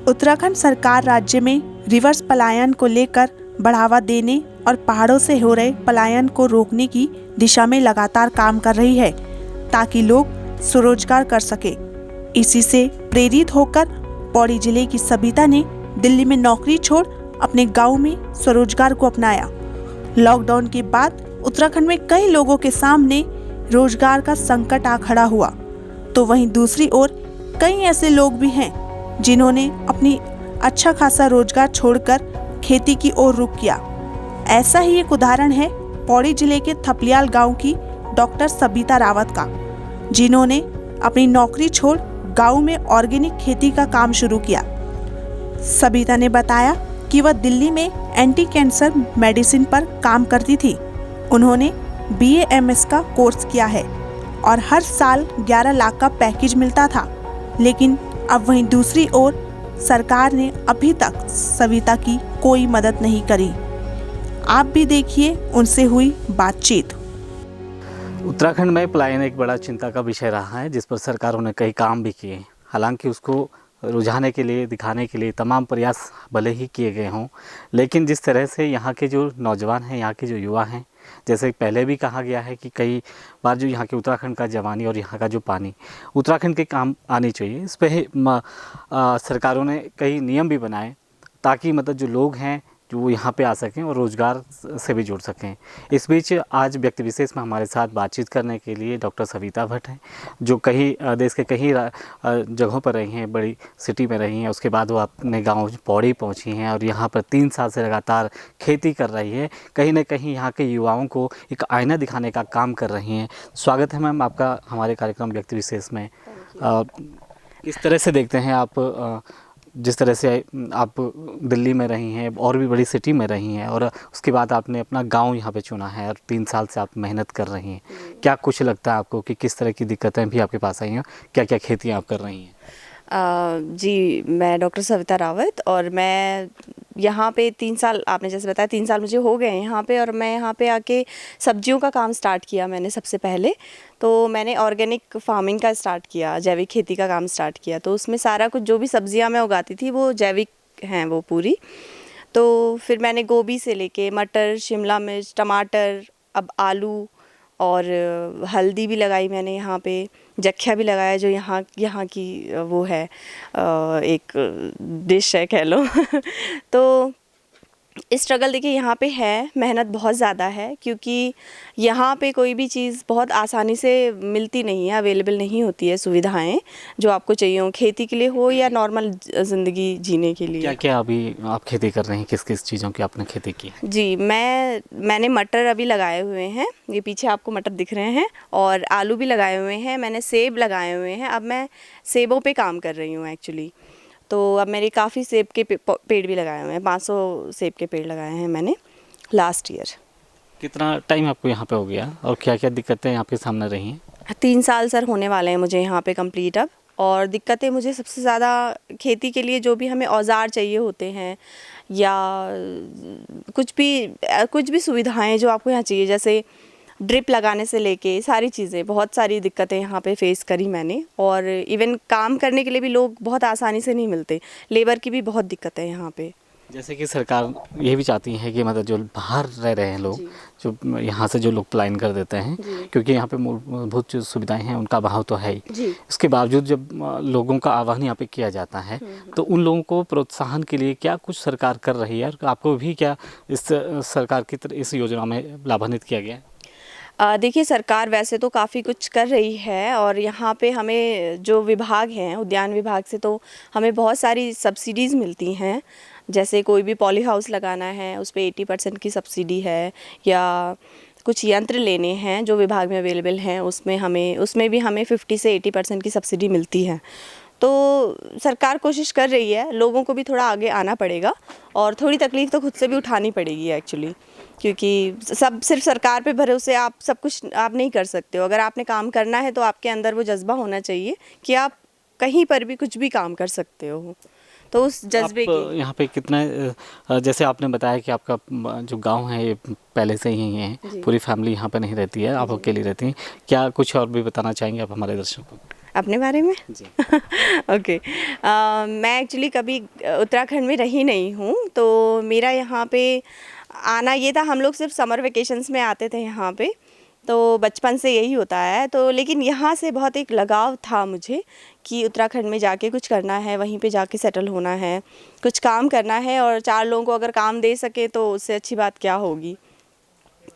उत्तराखंड सरकार राज्य में रिवर्स पलायन को लेकर बढ़ावा देने और पहाड़ों से हो रहे पलायन को रोकने की दिशा में लगातार काम कर रही है ताकि लोग स्वरोजगार कर सके। इसी से प्रेरित होकर पौड़ी जिले की सबिता ने दिल्ली में नौकरी छोड़ अपने गांव में स्वरोजगार को अपनाया। लॉकडाउन के बाद उत्तराखंड में कई लोगों के सामने रोजगार का संकट आ खड़ा हुआ, तो वहीं दूसरी ओर कई ऐसे लोग भी हैं जिन्होंने अपनी अच्छा खासा रोजगार छोड़कर खेती की ओर रुख किया। ऐसा ही एक उदाहरण है पौड़ी जिले के थपलियाल गांव की डॉक्टर सबिता रावत का, जिन्होंने अपनी नौकरी छोड़ गांव में ऑर्गेनिक खेती का काम शुरू किया। सबिता ने बताया कि वह दिल्ली में एंटी कैंसर मेडिसिन पर काम करती थी। उन्होंने BAMS का कोर्स किया है और हर साल 11 लाख का पैकेज मिलता था, लेकिन अब वहीं दूसरी ओर सरकार ने अभी तक सविता की कोई मदद नहीं करी। आप भी देखिए उनसे हुई बातचीत। उत्तराखंड में पलायन एक बड़ा चिंता का विषय रहा है, जिस पर सरकारों ने कई काम भी किए। हालांकि उसको रुझाने के लिए, दिखाने के लिए तमाम प्रयास भले ही किए गए हों, लेकिन जिस तरह से यहाँ के जो नौजवान हैं, यहाँ के जो युवा हैं, जैसे पहले भी कहा गया है कि कई बार जो यहाँ के उत्तराखंड का जवानी और यहाँ का जो पानी उत्तराखंड के काम आनी चाहिए, इस पर सरकारों ने कई नियम भी बनाए ताकि मतलब जो लोग हैं जो वो यहाँ पे आ सकें और रोज़गार से भी जुड़ सकें। इस बीच आज व्यक्ति विशेष में हमारे साथ बातचीत करने के लिए डॉक्टर सविता भट्ट हैं, जो देश के कई जगहों पर रही हैं, बड़ी सिटी में रही हैं। उसके बाद वो अपने गांव पौड़ी पहुंची हैं और यहाँ पर 3 साल से लगातार खेती कर रही है। कहीं ना कहीं यहाँ के युवाओं को एक आईना दिखाने का काम कर रही हैं। स्वागत है मैम आपका हमारे कार्यक्रम व्यक्ति विशेष में। किस तरह से देखते हैं आप, जिस तरह से आप दिल्ली में रही हैं और भी बड़ी सिटी में रही हैं और उसके बाद आपने अपना गांव यहाँ पे चुना है और 3 साल से आप मेहनत कर रही हैं, क्या कुछ लगता है आपको कि किस तरह की दिक्कतें भी आपके पास आई हैं, क्या क्या खेतियाँ आप कर रही हैं? जी, मैं डॉक्टर सविता रावत और मैं यहाँ पे 3 साल, आपने जैसे बताया 3 साल मुझे हो गए हैं यहाँ पे। और मैं यहाँ पे आके सब्जियों का काम स्टार्ट किया मैंने। सबसे पहले तो मैंने ऑर्गेनिक फार्मिंग का स्टार्ट किया, जैविक खेती का काम स्टार्ट किया। तो उसमें सारा कुछ जो भी सब्जियाँ मैं उगाती थी वो जैविक हैं वो पूरी। तो फिर मैंने गोभी से लेके मटर, शिमला मिर्च, टमाटर, अब आलू और हल्दी भी लगाई मैंने यहाँ पे, जख्या भी लगाया जो यहाँ की वो है एक डिश है कह लो। तो स्ट्रगल देखिए यहाँ पे है, मेहनत बहुत ज़्यादा है, क्योंकि यहाँ पे कोई भी चीज़ बहुत आसानी से मिलती नहीं है, अवेलेबल नहीं होती है सुविधाएं जो आपको चाहिए हो, खेती के लिए हो या नॉर्मल ज़िंदगी जीने के लिए। क्या क्या अभी आप खेती कर रहे हैं, किस किस चीज़ों की आपने खेती की है? जी, मैंने मटर अभी लगाए हुए हैं, ये पीछे आपको मटर दिख रहे हैं, और आलू भी लगाए हुए हैं, मैंने सेब लगाए हुए हैं। अब मैं सेबों पे काम कर रही हूँ एक्चुअली। तो अब मेरे काफ़ी सेब के पेड़ भी लगाए हुए हैं, 500 सेब के पेड़ लगाए हैं मैंने लास्ट ईयर। कितना टाइम आपको यहाँ पे हो गया और क्या क्या दिक्कतें आपके सामने रही हैं? 3 साल सर होने वाले हैं मुझे यहाँ पे कंप्लीट अब। और दिक्कतें मुझे सबसे ज़्यादा खेती के लिए जो भी हमें औजार चाहिए होते हैं या कुछ भी सुविधाएं जो आपको यहाँ चाहिए, जैसे ड्रिप लगाने से लेके सारी चीज़ें, बहुत सारी दिक्कतें यहाँ पे फेस करी मैंने। और इवन काम करने के लिए भी लोग बहुत आसानी से नहीं मिलते, लेबर की भी बहुत दिक्कत है यहाँ पे। जैसे कि सरकार ये भी चाहती है कि मतलब जो बाहर रह रहे हैं लोग, जो यहाँ से जो लोग पलायन कर देते हैं, क्योंकि यहाँ पे मूलभूत जो सुविधाएं हैं उनका अभाव तो है ही, उसके बावजूद जब लोगों का आह्वान यहाँ पे किया जाता है तो उन लोगों को प्रोत्साहन के लिए क्या कुछ सरकार कर रही है, और आपको भी क्या इस सरकार की इस योजना में लाभान्वित किया गया? देखिए, सरकार वैसे तो काफ़ी कुछ कर रही है और यहाँ पे हमें जो विभाग हैं, उद्यान विभाग से तो हमें बहुत सारी सब्सिडीज़ मिलती हैं। जैसे कोई भी पॉली हाउस लगाना है उस पे 80% की सब्सिडी है, या कुछ यंत्र लेने हैं जो विभाग में अवेलेबल हैं उसमें भी हमें 50 से 80% की सब्सिडी मिलती है। तो सरकार कोशिश कर रही है, लोगों को भी थोड़ा आगे आना पड़ेगा और थोड़ी तकलीफ़ तो खुद से भी उठानी पड़ेगी एक्चुअली, क्योंकि सब सिर्फ सरकार पे भरोसे आप सब कुछ आप नहीं कर सकते हो। अगर आपने काम करना है तो आपके अंदर वो जज्बा होना चाहिए कि आप कहीं पर भी कुछ भी काम कर सकते हो। तो उस जज्बे की यहाँ पे कितना, जैसे आपने बताया कि आपका जो गांव है ये पहले से ही है, पूरी फैमिली यहाँ पे नहीं रहती है, आप अकेली रहती हैं, क्या कुछ और भी बताना चाहेंगे आप हमारे दर्शकों को? अपने बारे में जी। ओके। मैं एक्चुअली कभी उत्तराखंड में रही नहीं हूँ, तो मेरा यहाँ पे आना ये था, हम लोग सिर्फ समर वेकेशंस में आते थे यहाँ पे, तो बचपन से यही होता है। तो लेकिन यहाँ से बहुत एक लगाव था मुझे कि उत्तराखंड में जाके कुछ करना है, वहीं पे जाके सेटल होना है, कुछ काम करना है, और 4 लोगों को अगर काम दे सके तो उससे अच्छी बात क्या होगी।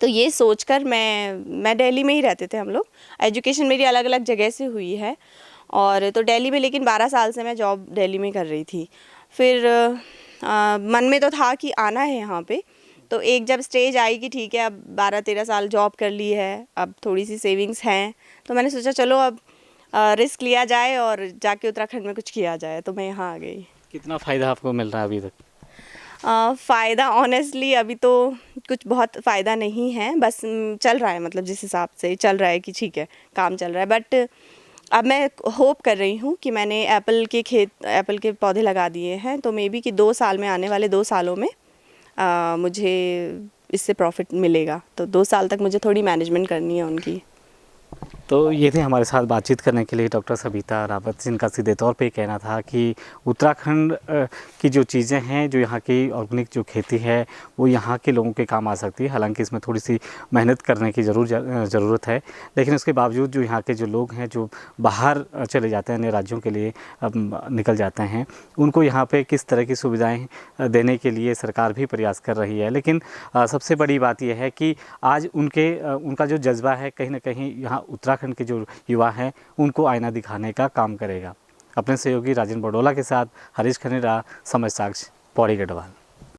तो ये सोचकर मैं दिल्ली में ही रहते थे हम लोग। एजुकेशन मेरी अलग अलग जगह से हुई है, और तो दिल्ली में, लेकिन 12 साल से मैं जॉब दिल्ली में कर रही थी। फिर मन में तो था कि आना है यहाँ पे। तो एक जब स्टेज आई कि ठीक है, अब 12-13 साल जॉब कर ली है, अब थोड़ी सी सेविंग्स हैं, तो मैंने सोचा चलो अब रिस्क लिया जाए और जाके उत्तराखंड में कुछ किया जाए, तो मैं यहाँ आ गई। कितना फ़ायदा आपको मिल रहा है अभी तक? फ़ायदा ऑनेस्टली अभी तो कुछ बहुत फ़ायदा नहीं है, बस चल रहा है, मतलब जिस हिसाब से चल रहा है कि ठीक है काम चल रहा है। बट अब मैं होप कर रही हूँ कि मैंने एप्पल के पौधे लगा दिए हैं, तो मे बी कि 2 साल में, आने वाले 2 सालों में मुझे इससे प्रॉफिट मिलेगा। तो 2 साल तक मुझे थोड़ी मैनेजमेंट करनी है उनकी। तो ये थे हमारे साथ बातचीत करने के लिए डॉक्टर सविता रावत, जिनका सीधे तौर पे कहना था कि उत्तराखंड की जो चीज़ें हैं, जो यहाँ की ऑर्गेनिक जो खेती है, वो यहाँ के लोगों के काम आ सकती है। हालांकि इसमें थोड़ी सी मेहनत करने की ज़रूरत है, लेकिन उसके बावजूद जो यहाँ के जो लोग हैं, जो बाहर चले जाते हैं, अन्य राज्यों के लिए निकल जाते हैं, उनको यहाँ पर किस तरह की सुविधाएँ देने के लिए सरकार भी प्रयास कर रही है। लेकिन सबसे बड़ी बात यह है कि आज उनका जो जज्बा है, कहीं ना कहीं यहाँ उत्तराखंड के जो युवा हैं उनको आईना दिखाने का काम करेगा। अपने सहयोगी राजन बडोला के साथ हरीश खनेरा, समय साक्ष, पौड़ी गढ़वाल।